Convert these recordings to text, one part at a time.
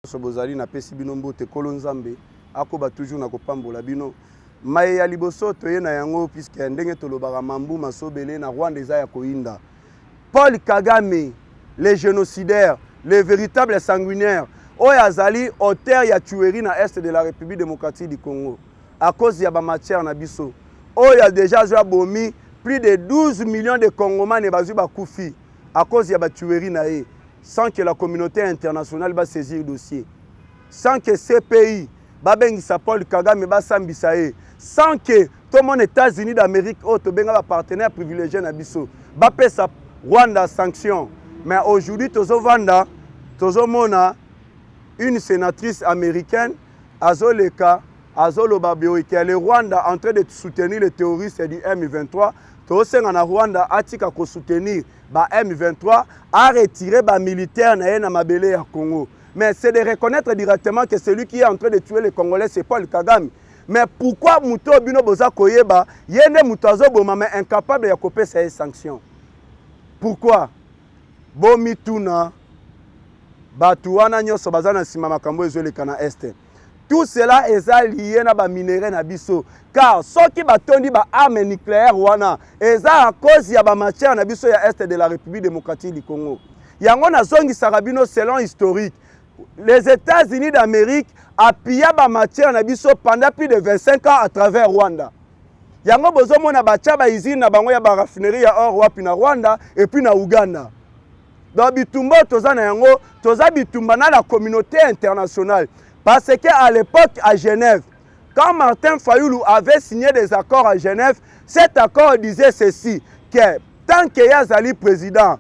Sobozali na pesi bino mbote kolo nzambe akoba toujours na kopambola bino maye ya liboso toye na yango puisque ndenge tolobaka mambu masobele na Rwanda eza ya koinda. Paul Kagame, les génocidaires, les véritables sanguinaires, oyo azali auteur ya tuerie na est de la République démocratique du Congo à cause ya ba matière na biso. Oyo a déjà bomi plus de 12 millions de Congolais ne bazu ba kufi à cause ya ba tuerie na ye. Sans que la communauté internationale va saisir le dossier, sans que ces pays babengisa Paul Kagame basambisa ye, sans que tout le monde États-Unis d'Amérique auto benga partenaire privilégié na biso bapesa Rwanda sanction. Mais aujourd'hui tozo vanda tozo mona une sénatrice américaine azoleka azoloba bio que le Rwanda en train de soutenir les terroristes du M23. Tosenga na Rwanda atika ko soutenir ba M23 a retiré ba militaire na na mabele ya Congo. Mais c'est de reconnaître directement que celui qui est en train de tuer les Congolais c'est Paul Kagame. Mais pourquoi muto bino boza koyeba yende mutazo boma mais incapable ya koper ces sanctions? Pourquoi? Bomituna batuana nyoso bazana sima makambo ezole kana este. Tout cela est lié na ba minéraux na biso car ceux qui batondi ba arme nucléaire wana eza à cause ya ba matière na biso ya est de la République démocratique du Congo. Yango na zongi sarabino selon historique. Les États-Unis d'Amérique appuyé ba matière na biso pendant plus de 25 ans à travers Rwanda. Yango bozo mona ba tia ba usine na bango ya ba raffinerie ya or wapi na Rwanda et puis na Uganda. Donc bitumba toza na yango toza bitumba na la communauté internationale. Parce qu'à l'époque, à Genève, quand Martin Fayoulou avait signé des accords à Genève, cet accord disait ceci, que tant qu'il y a Zali président,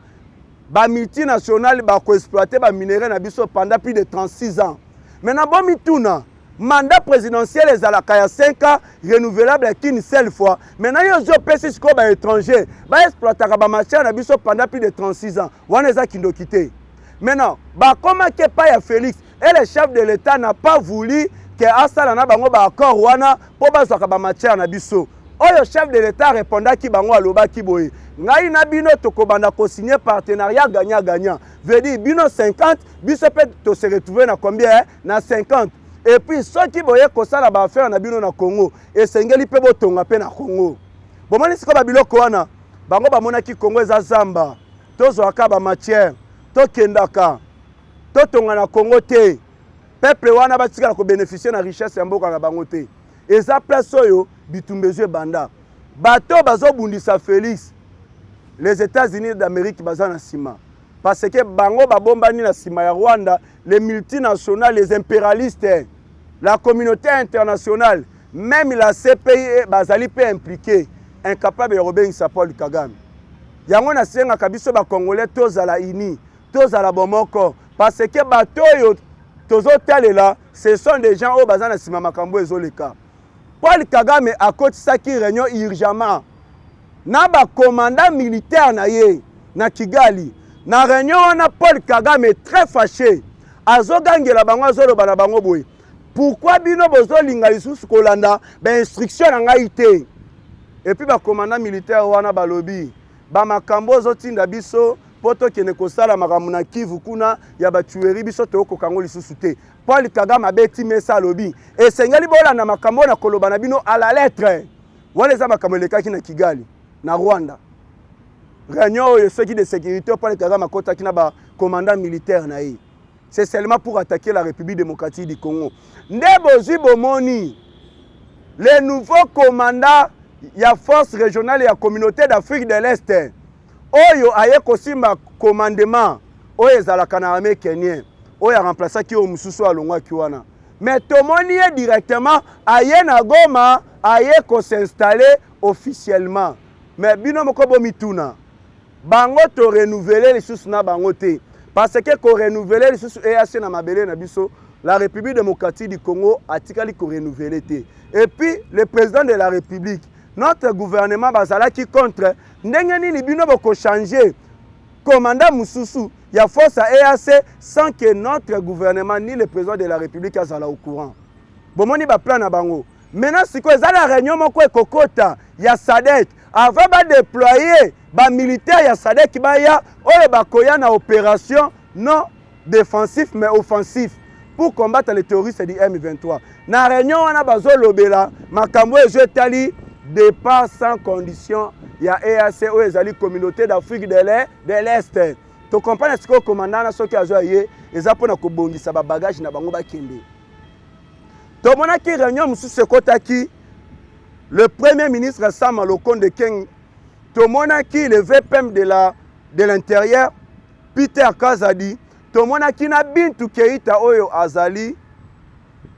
les multinationales vont exploiter les minéraux pendant plus de 36 ans. Maintenant, le mandat présidentiel est à la 5 ans, renouvelable qu'une seule fois. Maintenant, il y a des personnes qui sont étrangers, qui exploiter les matières pendant plus de 36 ans. On les a quittés. Maintenant, comment que pas Félix et le chef de l'État n'a pas voulu que Asala na bango ba accord wana po bazwaka ba matière na biso. Oyo chef de l'État répondait ki bango aloba ki boye. Ngai na bino tokobanda ko signer partenariat gagnant-gagnant. Veut dire bino 50, biso peut to se retrouver na combien na 50. Et puis ceux qui boye ko sala ba affaire na bino na Congo et sengeli pe botonga pe na Congo. Bomani siko ba biloko wana bango ba mona ki Congo eza zamba. Tozwaka ba matière, tokendaka. Totonga na Congo te. Peuple wana batika ko bénéficier na richesse ya mboka na bango te. Eza place oyo bitumbezwe banda. Bato bazo bundisa Félix. Les États-Unis d'Amérique baza na sima. Parce que bango babombani na sima ya Rwanda, les multinationales, les impérialistes, la communauté internationale, même la CPI bazali pe impliqué, incapable de robengisa Paul Kagame. Yango na senga kabiso ba Congolais tozala ini, tozala bomoko. Parce que bato yo tozo talela ce sont des gens au bazana sima makambo ezoleka. Paul Kagame a kotisaki réunion urgemment na ba commandant militaire na ye na Kigali. Na réunion wana Paul Kagame est très fâché. Azogangela bango azoloba na bango boye. Pourquoi bino bozolinga lisusu kolanda ba instruction na ngai te? Et puis ba commandant militaire wana balobi ba makambo zotinda biso poto kene kosala makambo na Kivu kuna ya batuerie biso to kokango lisusu te. Paul Kagame abeti mesa lobi et sengeli bola na makambo na koloba na bino à la lettre. Wana za makambo lekaki na Kigali na Rwanda. Réunion et ceux qui de sécurité Paul Kagame akotaki na ba commandant militaire na ye. C'est seulement pour attaquer la République démocratique du Congo. Ndebozi bomoni le nouveau commandant ya force régionale et la communauté d'Afrique de l'Est. Oyo aye kosimba commandement oyo ezalaka na armée kenien oyo remplacer ki o mususu alongwa ki wana mais tomoni directement aye na Goma aye ko s'installer officiellement mais bino moko bomituna bango to renouveler les sous na bango te parce que ko renouveler les sous EAC na mabele na biso la République démocratique du Congo atikali ko renouveler te et puis le président de la République notre gouvernement bazala qui contre ndenge nini bino boko changer commandant mususu ya force à EAC sans que notre gouvernement ni le président de la République azala au courant. Bomoni ba plan na bango. Maintenant siko ezala réunion moko ekokota ya SADC avant ba déployer ba militaire ya SADC ba ya oyo ba koya na opération non défensif mais offensif. pour combattre les terroristes du M23. Na réunion wana bazo lobela makambo ezo tali départ sans condition ya EAC ou ezali communauté d'Afrique de l'Est. To comprendre ce que commandant na soki azo ye eza pona ko bongisa ba bagage na bango bakende. To mona ki réunion mususu ekotaki le premier ministre Sam Lokonde Keng. To mona ki le VPM de l'intérieur Peter Kazadi. To mona ki na Bintou Keita oyo azali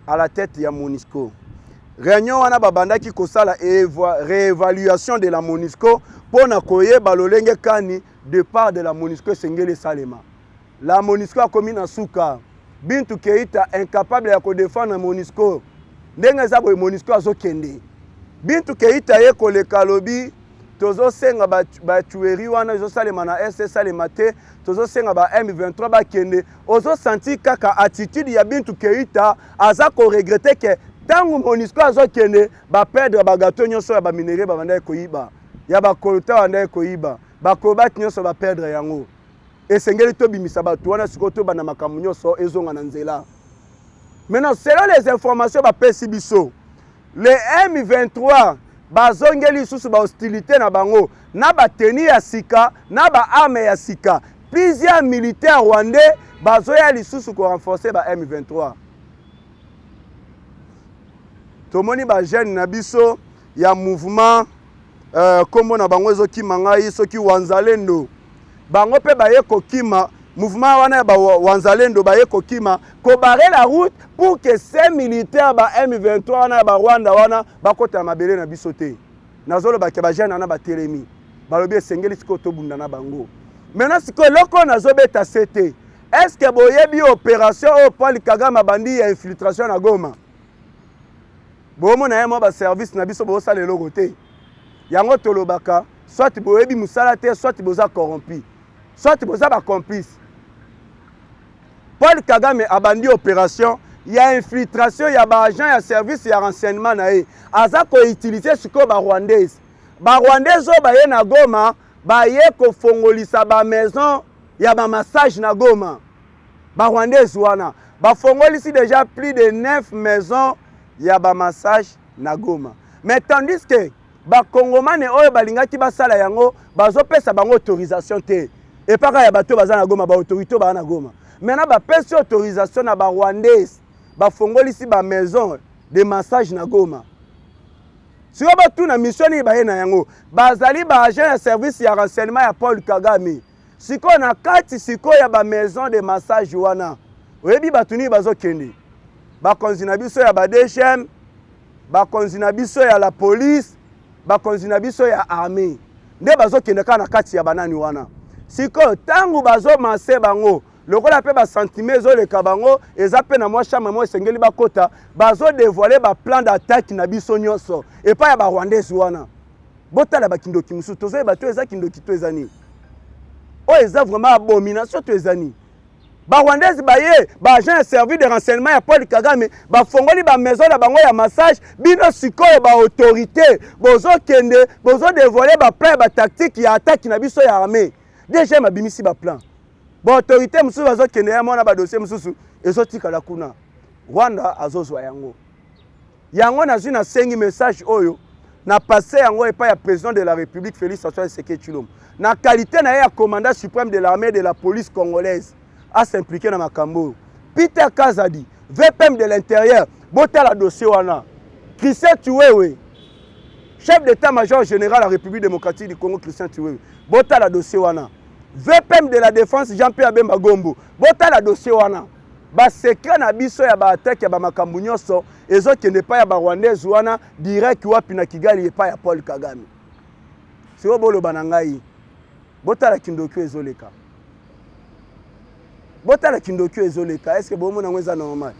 à la tête ya MONUSCO. Réunion wana babandaki kosala réévaluation de la MONUSCO pona koyeba lolenge kani départ de la MONUSCO sengele salema. La MONUSCO a commis na suka. Bintou Keita incapable ya ko défendre la MONUSCO. Ndenge za boy MONUSCO azokende. Bintou Keita ye koleka lobi tozo senga ba tuerie wana zo salema na SS salema te tozo senga ba M23 ba kende ozo senti kaka attitude ya Bintou Keita aza ko regretter que tangu MONUSCO azo kende ba perdre ba gâteau nyonso ya ba minerai ba banda koyiba ya ba kolta banda koyiba ba kobat nyonso ba perdre yango esengeli to bimisa ba to wana sikoto bana makambo nyonso ezonga na nzela. Maintenant selon les informations ba pesi biso le M23 bazongeli susu ba hostilité na bango na ba tenue ya sika na ba arme ya sika plusieurs militaires rwandais bazoya lisusu ko renforcer ba M23. Tomoni ba jeune na biso ya mouvement kombo na bango ezokima ngai soki Wanzalendo bango pe baye kokima mouvement wana ba Wanzalendo baye kokima ko barrer la route pour que ces militaires ba M23 wana ba Rwanda wana bakota mabele na biso te. Nazolo ba ke ba jeune na ba telemi balobi esengeli siko to bunda na bango. Maintenant siko loko nazobeta CT. Est-ce que boyebi opération au Paul Kagame bandi ya infiltration na Goma? Bomo na yemo ba service na biso bo sala loko te. Yango tolobaka soit boyebi musala te soit boza corrompu. Soit boza ba complice. Paul Kagame abandi opération, il y a infiltration, il y a ba agent, il y a service, il y a renseignement na ye. Aza ko utiliser siko ba Rwandais. Ba Rwandais zo ba ye na Goma, ba ye ko fongolisa ba maison, il y a ba massage na Goma. Ba Rwandais wana, ba fongolisi déjà plus de 9 maisons, il y a ba massage na Goma. Mais tandis que ba Congomane oyo balingaki basala yango, bazo pesa bango autorisation te. Et pas quand il y a bateau baza na Goma, ba autorité ba na Goma. Maintenant ba pesa autorisation na ba Rwandais, ba fongolisi ba maison de massage na Goma. Si on va tout na mission ni ba na yango, bazali ba agent de service ya renseignement ya Paul Kagame. Siko na kati siko ya ba maison de massage wana. Oyebi batuni bazo kende. Ba konzina biso ya ba DGM, ba konzina biso ya la police, ba konzina biso ya armée. Nde bazo kende kana kati ya banani wana. Siko tangu bazo masse bango lokola pe ba sentiment zo le kabango eza pe na mwa chambre mo esengeli bakota bazo dévoiler ba plan d'attaque na biso nyonso et pas ya ba Rwandais wana botala ba kindoki musu tozo ba to eza kindoki to ezani o eza vraiment abomination to ezani ba Rwandais ba ye ba agent servi de renseignement ya Paul Kagame ba fongoli ba maison na bango ya massage bino sikoyo ba autorité bozo kende bozo dévoiler ba plan ba tactique ya attaque na biso ya armée déjà ma bimisi ba plan. Bon autorité mususu bazo kende ya mona ba dossier mususu ezotika la kuna Rwanda azozwa yango. Yango nazwi na sengi message oyo na passé yango epa ya président de la République Félix Antoine Tshisekedi Tshilombo. Na qualité na ya commandant suprême de l'armée de la police congolaise a s'impliquer na makambo. Peter Kazadi, VPM de l'intérieur, bota la dossier wana. Christian Chiwewe, chef d'état-major général de la République démocratique du Congo Christian Chiwewe, bota la dossier wana. VPM de la défense Jean-Pierre Bemba Gombo bota la dossier wana ba secret na biso ya ba attaque ya ba makambu nyonso ezokende pa ya ba Rwandais wana direct wapi na Kigali epa ya Paul Kagame. Si obolo banangai bota la kindoki ezoleka est-ce que bomona ngweza normal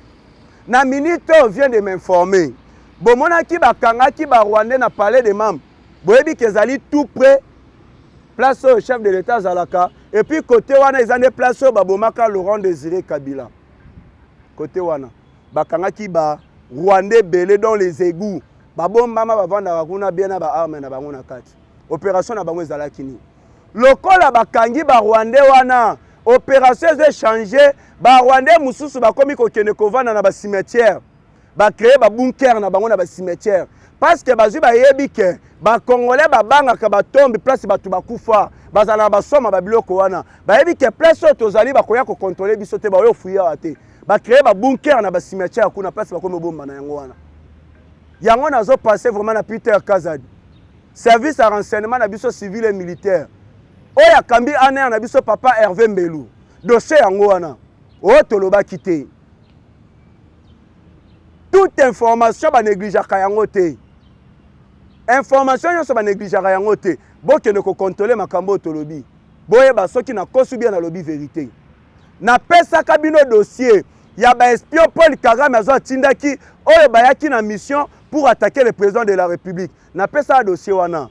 na minute vient de m'informer bomona ki bakanga ki ba Rwandais na palais des membres boyebi kezali tout près place au chef de l'État Zalaka et puis côté wana ils ont place au babomaka Laurent Désiré Kabila côté wana bakanga ki ba Rwandais belé dans les égouts babomba ma bavanda kuna bien na ba arme na bango na kati opération na bango ezalaki ni lokola bakangi ba Rwandais wana opération eza changer ba Rwandais mususu bakomi kokende kovanda na ba cimetière ba créer ba bunker na bango na ba cimetière parce que bazui ba yebi ke ba Congolais ba bangaka ba tombe place batu bakufa bazala ba soma ba biloko wana ba yebi ke place tozali ba koya ko contrôler biso te ba yo fuya ate ba créer ba bunker na ba cimetière kuna place bakomi bomba na yango wana yango nazo passer vraiment na Peter Kazadi service à renseignement na biso civil et militaire oya kambi ane na biso papa Hervé Mbelu dossier yango wana o toloba kité toute information ba négligeaka yango te information yo so ba négligeaka yango te bokende ko contrôler makambo tolobi boye ba soki na kosu bien na lobi vérité na pesa kabino dossier ya ba espion Paul Kagame azo tindaki oyo bayaki na mission pour attaquer le président de la République na pesa dossier wana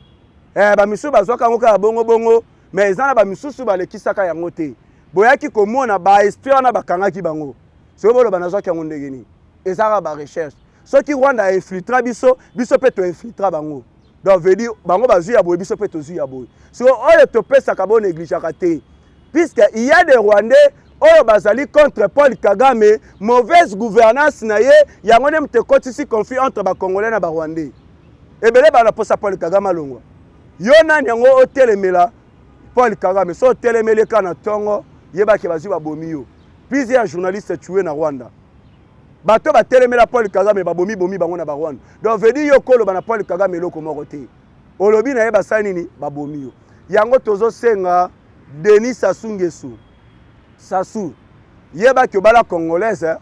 ba misu bazwaka ngo ka bongo bongo mais ezana ba misusu balekisaka yango te boyaki komona ba espion na bakangaki bango so bolo banazwaki yango ndegeni ezaka ba recherche soki Rwanda infiltra biso pe to infiltra bango donc veut dire bango bazui ya boye biso pe to zui ya boye so oyo to pesa ka bo négligeaka te puisque il y a des Rwandais oyo bazali contre Paul Kagame mauvaise gouvernance na ye yango ne mte kotisi conflit entre ba Congolais na ba Rwandais ebele bana posa Paul Kagame alongwa yo nani yango otelemela Paul Kagame so telemele kana tongo yeba ke bazui ba bomi yo plusieurs journalistes tués na Rwanda bato ba telemela Paul Kagame ba bomi bango na ba Rwanda donc veut dire yo kolo bana Paul Kagame loko moko te olobi na yeba sani ni ba bomi yo yango tozo senga Denis Sassou Nguesso Sassou yeba ke bala congolaise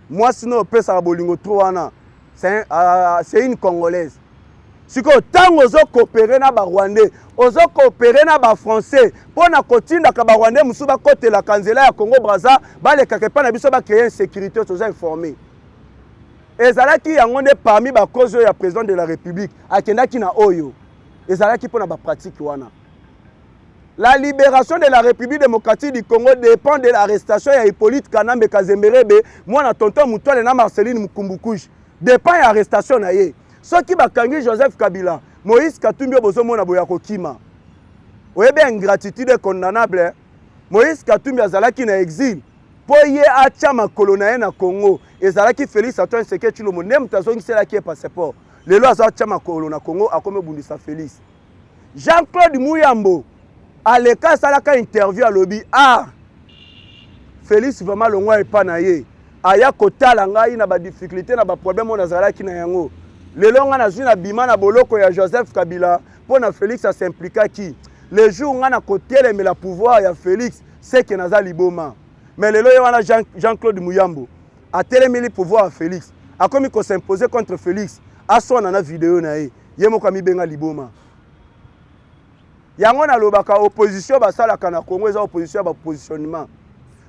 moi sinon pesa bolingo trop wana c'est une congolaise siko tango zo coopérer na ba Rwandais ozo coopérer na ba français pona kotinda ka ba Rwandais musuba côté la kanzela ya Congo Brazza baleka ke pa na biso ba créer sécurité tozo informer ezalaki yango ne parmi ba cause ya président de la République akendaki na oyo ezalaki pona ba pratique wana. La libération de la République démocratique du Congo dépend de l'arrestation de Hippolyte Kanambe Kazemberebe, moi na tonton Moutouale na Marceline Mukumbukouche. Dépend de l'arrestation na ye. Ceux qui bakangi Joseph Kabila, Moïse Katumbi bozo mona boya kokima. Oyebe ingratitude condamnable. Moïse Katumbi azalaki na exil. Po ye acha makolo na ye na Congo. Ezalaki Félix Antoine Tshisekedi Tshilombo nem tazongi sela ki passeport. Lelo azacha makolo na Congo akome bundisa Félix. Jean-Claude Muyambo à l'écart salaka interview à lobby Félix vraiment longwa epa na ye aya kotala ngai na ba difficulté na ba problème on azala ki na yango lelo nga na zwi na bima na boloko ya Joseph Kabila pona Félix a s'impliquer ki le jour nga na kotele mais la pouvoir ya Félix c'est que naza liboma mais lelo ye wana Jean-Claude Muyambo a télémeli pouvoir à Félix a komi ko s'imposer contre Félix a sona na vidéo na ye moko mi benga liboma yango na lobaka opposition basalaka na Congo eza opposition ba positionnement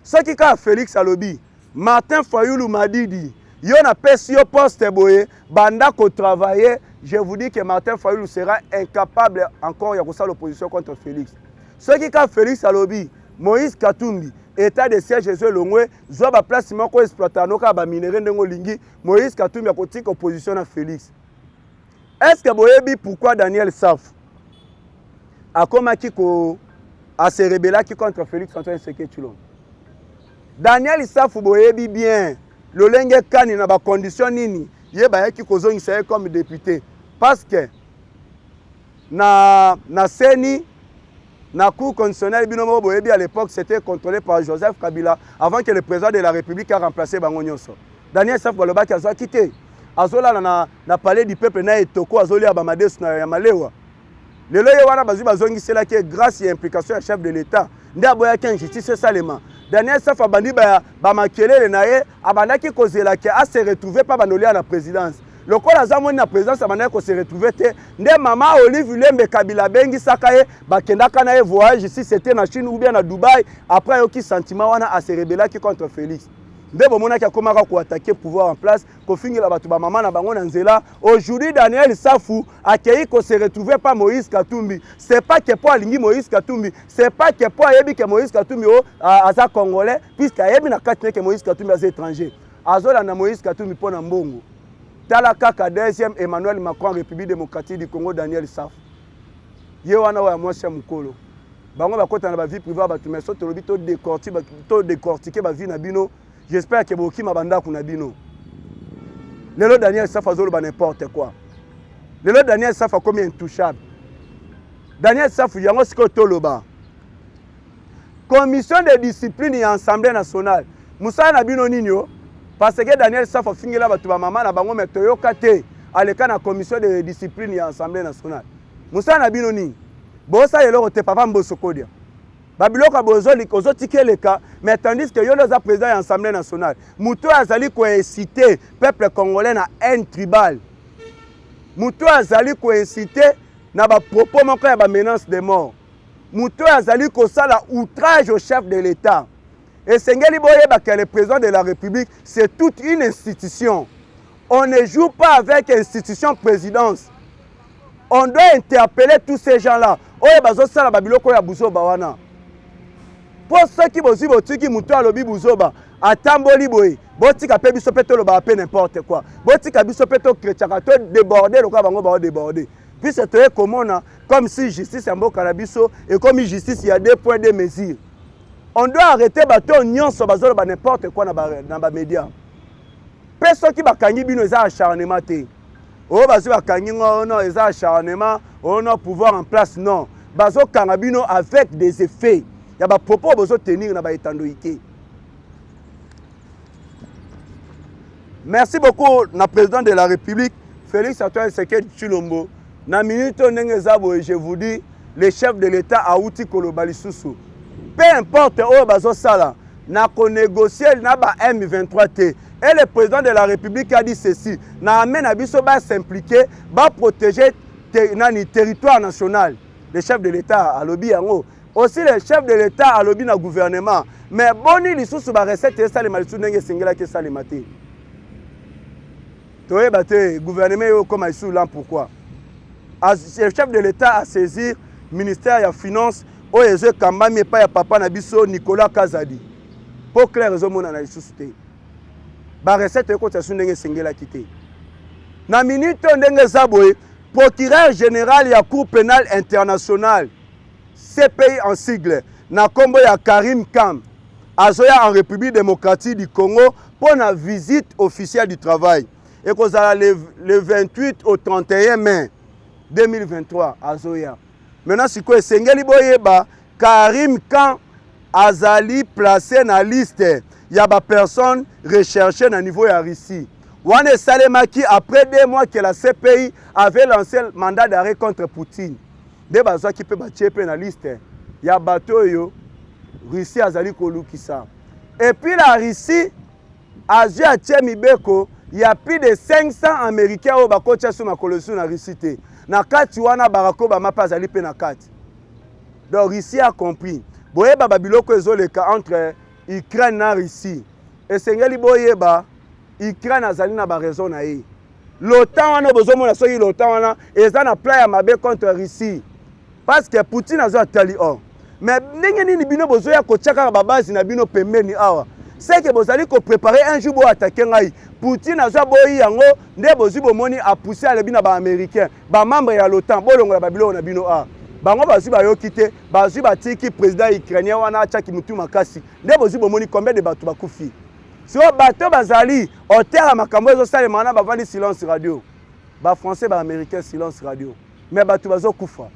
soki ka Félix alobi Martin Fayulu Madidi yo na pesi yo poste boye banda ko travailler je vous dis que Martin Fayulu sera incapable encore ya kosala opposition contre Félix soki ka Félix alobi Moïse Katumbi état de siège Jésus Longwe zo ba place moko exploiter noka ba minerai ndengo lingi Moïse Katumbi akotika opposition na Félix est-ce que boyebi pourquoi Daniel Saf akomaki ko a se rebellaki contre Félix Antoine Tshisekedi Tshilombo Daniel Safu boyebi bien lolenge kani na ba condition nini ye bayaki kozongisa ye comme député parce que na seni na cour constitutionnelle binomo boyebi à l'époque c'était contrôlé par Joseph Kabila avant que le président de la République a remplacé bango nyonso Daniel Safu balobaki azo quitté azola na palais du peuple na etoko azolia ba madesu na ya malewa lelo ye wana bazui bazongisela ke grâce et implication ya chef de l'État nde aboyaki injustice salema Daniel Safa bandi ba makelele na ye abandaki kozela ke a se retrouver pa banolia na présidence lokola zamoni na présidence abandaki ko se retrouver te nde mama Olive Lembe Kabila bengi saka ye bakendaka na ye voyage si c'était na Chine ou bien na Dubaï après yoki sentiment wana a se rebellaki contre Félix nde bomonaki akomaka ko attaquer pouvoir en place ko fingela batu ba mama na bango na nzela aujourd'hui Daniel Safu akei ko se retrouver pas Moïse Katumbi c'est pas que pour alingi Moïse Katumbi c'est pas que pour ayebi que Moïse Katumbi aza congolais puisque ayebi na kati que Moïse Katumbi aza étranger azola na Moïse Katumbi pona mbongo tala kaka deuxième Emmanuel Macron République démocratique du Congo Daniel Safu ye wana wa mwasi mukolo bango bakota na ba vie privée ba mais so tolobi to décortiquer ba vie na bino. J'espère que boki mabanda kuna bino. Lelo Daniel Safa zolo ba n'importe quoi. Lelo Daniel Safa comme intouchable. Daniel Safa yango siko toloba. Commission de discipline et Assemblée nationale. Moussa na bino ninyo parce que Daniel Safa fingela batu ba mama na bango metoyoka te aleka na commission de discipline et Assemblée nationale. Moussa na bino ni. Bosa yelo te papa mboso kodia. Babiloka bozoli kozo tikeleka mais tandis que yolo za président de l'Assemblée nationale. Muto azali ko inciter peuple congolais na haine tribale. Muto azali ko inciter na ba propos moko ya ba menace de mort. Muto azali ko sala outrage au chef de l'État. Et Sengeli Boyeba que le président de la République, c'est toute une institution. On ne joue pas avec institution présidence. On doit interpeller tous ces gens-là. Oye bazo sala babiloko ya buzoba wana. Pour ceux qui bozi botiki muto alobi buzoba, atamboli boye, botika pe biso peto lo ba pe n'importe quoi. Botika biso peto kretiaka to déborder loka bango ba déborder. Puis c'est comment comme si justice en mboka na biso et comme justice il y a deux points de mesure. On doit arrêter bato nyonso bazolo ba n'importe quoi na ba média. Personne qui bakangi bino eza acharnement te. Oh bazo bakangi ngo non eza acharnement, oh non pouvoir en place non. Bazo kangabino avec des effets. Il y a des propos besoin de tenir dans l'étendue. Merci beaucoup, le président de la République, Félix Antoine Tshisekedi Tshilombo. Na minute je vous dis, le chef de l'État a outil Kolobali Soussou. Peu importe où bazo sala, na ko négocier na ba M23 T. Et le président de la République a dit ceci, na amène abiso ba s'impliquer, ba protéger le territoire national. Le chef de l'État a lobby yango. Aussi le chef de l'État a lobby na gouvernement. Mais boni li sous ba recette et ça les malisu ndenge singela ke ça les maté. Toye baté gouvernement yo comme ici là pourquoi? Le chef de l'État a saisi ministère ya finance o ezo kambami pa ya papa na biso Nicolas Kazadi. Pour clair raison mona na sous té. Ba recette ko tsa ndenge singela kité. Na minute ndenge zaboy procureur général ya Cour pénale internationale CPI en sigle, na kombo ya Karim Kam, azoya en République démocratique du Congo pour la visite officielle du travail. Et qu'on a le 28 au 31 mai 2023, azoya. Maintenant, si quoi Sengeli Boyeba, Karim Kam azali placé na liste, il y a des personnes recherchées na niveau ya Russie. Wane Salemaki, après 2 mois que la CPI avait lancé le mandat d'arrêt contre Poutine. Des bateaux qui peuvent battre la liste. Il y a bateau yo Russie azali kolukisa. Et puis la Russie Asie a Tchemibeko, il y a plus de 500 Américains au bakocha sur ma colonie na Russie te. Na kati wana Barack Obama pas azali pe na kati. Donc Russie a compris. Boyeba babiloko ezoleka entre Ukraine et Russie. Et Sengeli boyeba Ukraine azali na ba raison na ye. L'OTAN wana bozomona soki l'OTAN wana eza na plan ya mabe contre Russie. Parce que Poutine a atali or. Mais ndenge nini bino bozoya ko tchaka ba base na bino pembeni awa. C'est que bozali ko préparer un jour bo attaquer ngai. Poutine a boyi yango nde bozi bomoni a pousser à lebina ba américain, ba membre ya l'OTAN bolongo ba bilo na bino a. Bango bazi ba yokite, bazi ba tiki président ukrainien wana achaki mutu makasi. Nde bozi bomoni combien de bato bakufi. Si o bato bazali o terre makambo zo sale mana ba vandi silence radio. Ba français ba américain silence radio. Mais bato bazo kufa.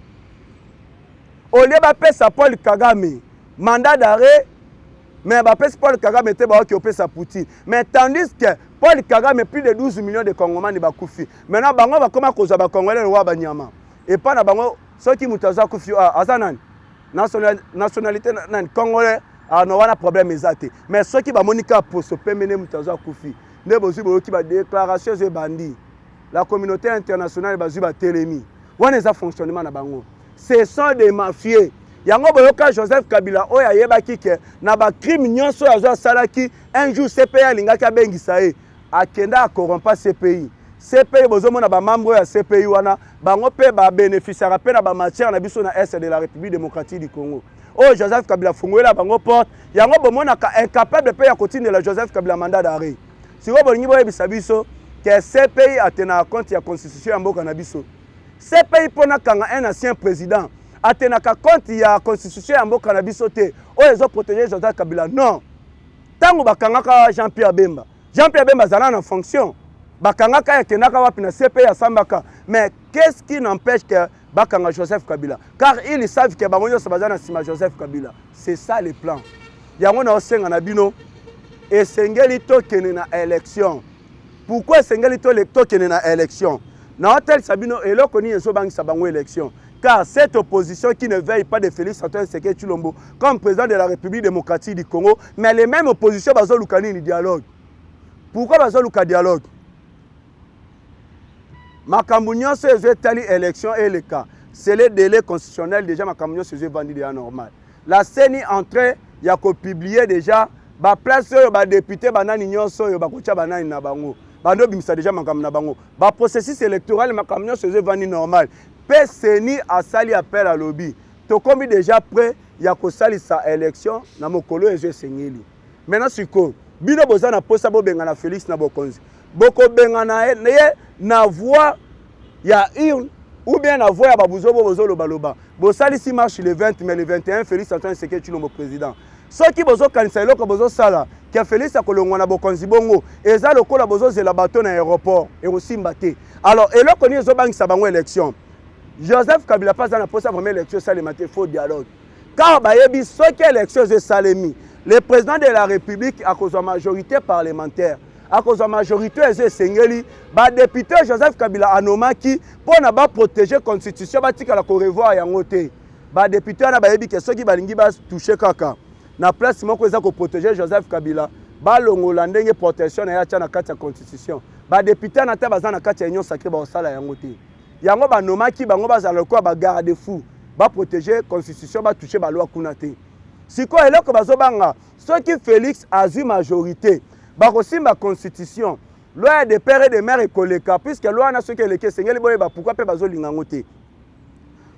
Au lieu de Paul Kagame, mandat d'arrêt, mais Paul Kagame était occupé sa Poutine. Mais tandis que Paul Kagame, plus de 12 millions de Congolais de Bakoufi. Maintenant, Bango va comment causer les Congolais de Wabanyama. Et pas Bango, ceux qui mutaza Koufi, Azanan, nationalité Congolais, non, on a un problème exact. Mais ceux qui va Monica pour se permettre mutaza Koufi, ne bosi qui va déclaration de bandit. La communauté internationale va zuba télémi. On est à fonctionnement na Bango. Ce sont des mafieux. Yango boyoka Joseph Kabila oya yebaki ke na ba crime nyonso azo salaki un jour CPI lingaka bengisa e akenda a corrompa CPI. CPI bozomona ba membre ya CPI wana bango pe ba bénéficiaire pe na ba matière na biso na est de la République démocratique du Congo. Oh Joseph Kabila fungoela bango porte yango bomona ka incapable pe ya continuer la Joseph Kabila mandat d'arrêt. Si wo bolingi boyebisa biso que CPI atena compte ya constitution ya mboka na biso. CPI pona kanga un ancien président atenaka compte ya constitution ya mboka na biso te oyo ezoprotege Joseph Kabila. Non, ntango bakangaka Jean-Pierre Bemba azala na fonction, bakangaka yakendaka wapi na CP ya sambaka. Mais qu'est-ce qui n'empêche que bakanga Joseph Kabila? Car ils savent que bango nyonso baza na sima Joseph Kabila. C'est ça le plan. Yango na osenga na bino esengeli tokene na élection. Pourquoi esengeli tokene na élection? Na hotel Sabino eloko ni ezo bangisa bango élection. Car cette opposition qui ne veille pas de Félix Antoine Tshisekedi Tshilombo comme président de la République démocratique du Congo, mais les mêmes oppositions bazo lukani ni dialogue. Pourquoi bazo luka dialogue? Makambo nyonso ezo etali élection et le cas. C'est le délai constitutionnel déjà makambo nyonso ezo vandi déjà normal. La CENI entrée ya ko publier déjà ba place yo ba député banani nyonso yo ba kocha banani na bango. Bando bimisa déjà makambo na bango. Ba processus électoral makambo nyonso ezo vandi normal. Pe CENI a sali appel à lobby. To komi déjà prêt ya ko sali sa élection na mokolo ezo sengeli. Maintenant siko bino boza na posa bo benga na Félix na Bokonzi. Boko benga na ye na voix ya urne ou bien na voix ya babuzo bozo loba. Bo sali si marche le 20 mais le 21 Félix Antoine Tshisekedi Tshilombo président. Soki bozo kanisa eloko bozo sala ke Félix akolongwa na Bokonzi bongo eza lokola bozo zela bateau na aéroport et aussi mbaté. Alors eloko ni ezo bangisa bango élection. Joseph Kabila pas na posa vraiment élection ça le matin faux dialogue. Car bayebi soki élection ze salemi le président de la République a cause majorité parlementaire. À cause de la majorité, les député Joseph Kabila anomaki pour ne pas protéger la constitution, il a revoir yangote. Les députés ont ceux qui ont touché kaka. Na place pour protéger Joseph Kabila, balongola ndenge protection na ya na kati ya constitution. Les députés ont été na kati ya union sacrée ba osala yangote. Yango banomaki bango bazala ko ba garde-fou, ba protéger constitution, ba toucher ba loi kunate. Siko eloko bazobanga, ceux qui Félix a eu majorité. Bakosi ma constitution loi de père et de mère ekoleka puisque loi na soki eleki sengeli boyeba pourquoi pe bazolinga ngote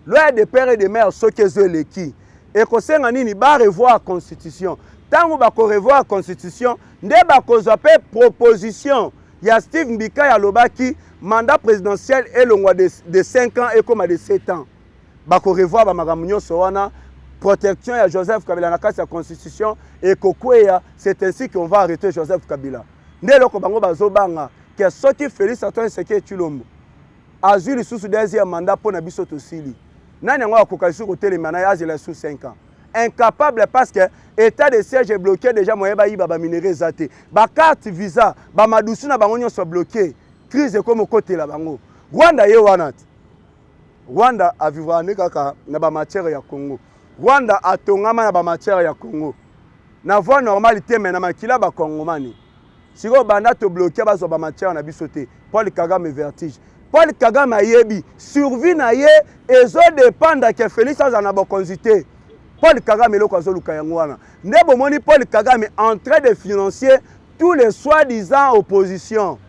loi de père et de mère soki ezoleki ekosenga nini ba revoir constitution tango bako revoir constitution nde bakozwa pe proposition ya Steve Mbika ya lobaki mandat présidentiel elongwa de 5 ans et comme de 7 ans bako revoir ba makambo nyonso wana protection ya Joseph Kabila na kati ya constitution et kokweya c'est ainsi qu'on va arrêter Joseph Kabila. Ndelo bango bazobanga que soki Félix Antoine Tshisekedi Tshilombo azuli sous deuxième mandat pour na biso tosili. Nani ngo akoka sur hôtel mana azela sous 5 ans. Incapable parce que état de siège est bloqué déjà moyen ba yiba ba minerais zate. Ba carte visa ba madusu na bango nyonso bloqué. Crise comme côté la bango. Rwanda ye wanat. Rwanda a vivre ne kaka na ba matière ya Congo. Rwanda a tongama na ba matière ya Congo. Na voie normalité mais na makila ba Congomani. Siko banda to bloquer ba zo ba matière na bisoté. Paul Kagame vertige. Paul Kagame ayebi survie na ye ezo dépendre que Félix azana bokonzité. Paul Kagame loko azoluka yango wana. Nde bomoni Paul Kagame en train de financer tous les soi-disant oppositions.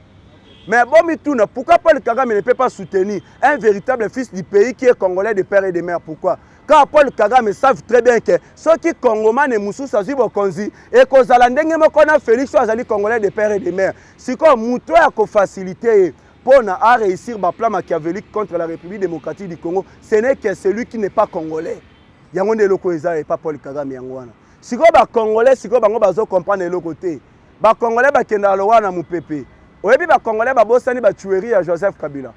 Mais bon, pourquoi Paul Kagame ne peut pas soutenir un véritable fils du pays qui est congolais de père et de mère? Pourquoi? Car Paul Kagame savent très bien que ceux qui congomais ne moussou sazi bokonzi et kozala ndenge moko na Félix azali congolais de père et de mère. Si comme muto ya ko faciliter pour na réussir ba plan machiavélique contre la République démocratique du Congo, ce n'est que celui qui n'est pas congolais. Yango ne loko eza et pas Paul Kagame yango wana. Si ko ba congolais si ko bango bazo comprendre le côté. Ba congolais ba kenda lowana mupepe. Oyebi ba congolais ba bosani ba tuerie à Joseph Kabila.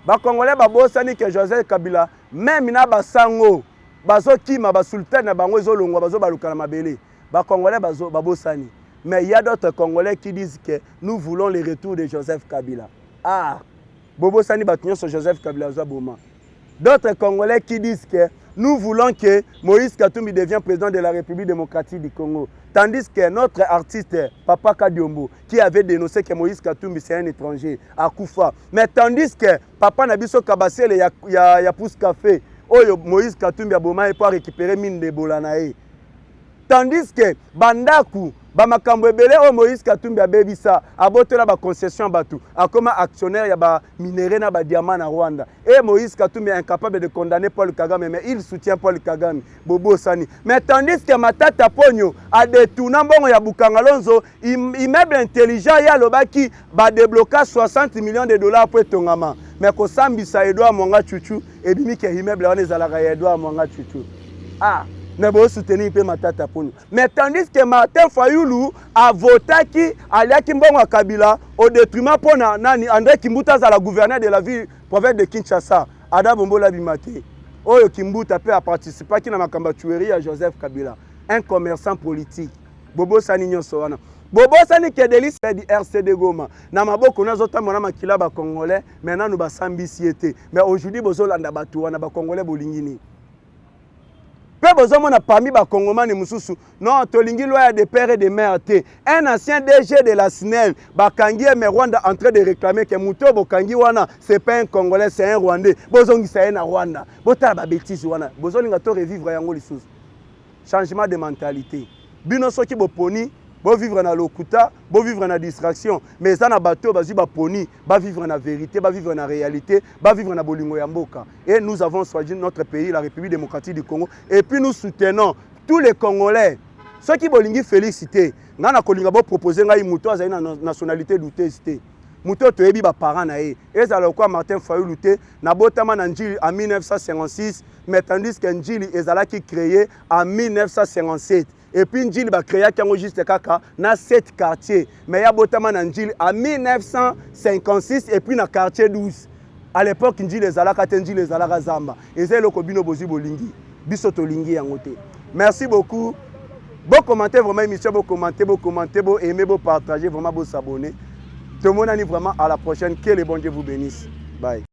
Ba congolais ba bosani que Joseph Kabila même na ba sango bazo kima ba sultan na bango ezolongwa bazo baluka na mabele. Ba congolais bazo ba bosani. Mais il y a d'autres congolais qui disent que nous voulons le retour de Joseph Kabila. Ah, bobo sani ba tunyo sur Joseph Kabila za boma. D'autres congolais qui disent que nous voulons que Moïse Katumbi devienne président de la République démocratique du Congo. Tandis que notre artiste, Papa Kadiombo, qui avait dénoncé que Moïse Katumbi c'est un étranger, à Koufa. Mais tandis que Papa Nabiso Kabassele, il y a Pousse Café, Moïse Katumbi a pour récupérer mine de Bolanae. tandis que bandaku bamakambo ebele o Moïse Katumbi abebisa abotola ba concession batu akoma actionnaire ya ba minéraux na ba diamant na Rwanda et Moïse Katumbi est incapable de condamner Paul Kagame mais il soutient Paul Kagame bobo sani mais tandis que Matata Ponyo a détourné mbongo ya Bukangalonzo immeuble intelligent ya lobaki ba débloquer 60 millions de dollars pour tongama mais ko sambisa Edouard Mwanga Chuchu et bimi ke immeuble wana ezalaka ya Edouard Mwanga Chuchu ne peut soutenir pe Matata Ponyo. Mais tandis que Martin Fayulu a voté qui allait Kimbongo Kabila au détriment pour nani André Kimbuta à la gouverneur de la ville province de Kinshasa. Ada Bombola Bimate. Oyo Kimbuta peut a participé qui na makamba tuerie à Joseph Kabila, un commerçant politique. Bobo Saninyo Soana. Bobo Sani Kedeli c'est du RCD Goma. Na maboko na zota mona makila ba congolais, maintenant nous ba sambisiété. Mais aujourd'hui bozolanda batu wana ba congolais bolingini. Peu besoin parmi les Congolais mususu non tolingi loi de père et de mère un ancien DG de la SNEL bakangi mais Rwanda en train de réclamer que Muto Bokangi wana c'est pas un Congolais c'est un Rwandais bozongi ça na Rwanda botala ba bêtise wana bozolinga to revivre yango lisusu changement de mentalité bino soki boponi bo vivre na lokuta bo vivre na distraction mais ça na bateau bazi ba poni ba vivre na vérité ba vivre na réalité ba vivre na bolingo ya mboka et nous avons choisi notre pays la République démocratique du Congo et puis nous soutenons tous les Congolais ceux qui bolingi féliciter ngana kolinga bo proposer ngai muto azali na nationalité douté muto to yebi ba parents na ye ezala kwa Martin Fayulu te na botama na njili en 1956 mais tandis que njili ezala qui créé en 1957 et puis Njili va créer juste kaka na 7 quartiers mais ya botama na Njili en 1956 et puis na quartier 12 à l'époque Njili ezalaka te Njili ezalaka zamba ezelo ko bino bozi bolingi biso to lingi yango te. Merci beaucoup. Bon commenter vraiment émission, bon commenter, bon aimer, bon partager, vraiment bon s'abonner. Tout le monde a dit vraiment à la prochaine. Que le bon Dieu vous bénisse. Bye.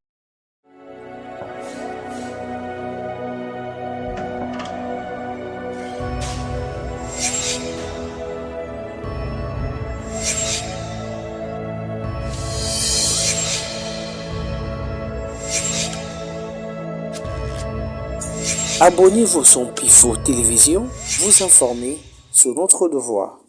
Abonnez-vous sur Pifo Télévision, vous informer sur notre devoir.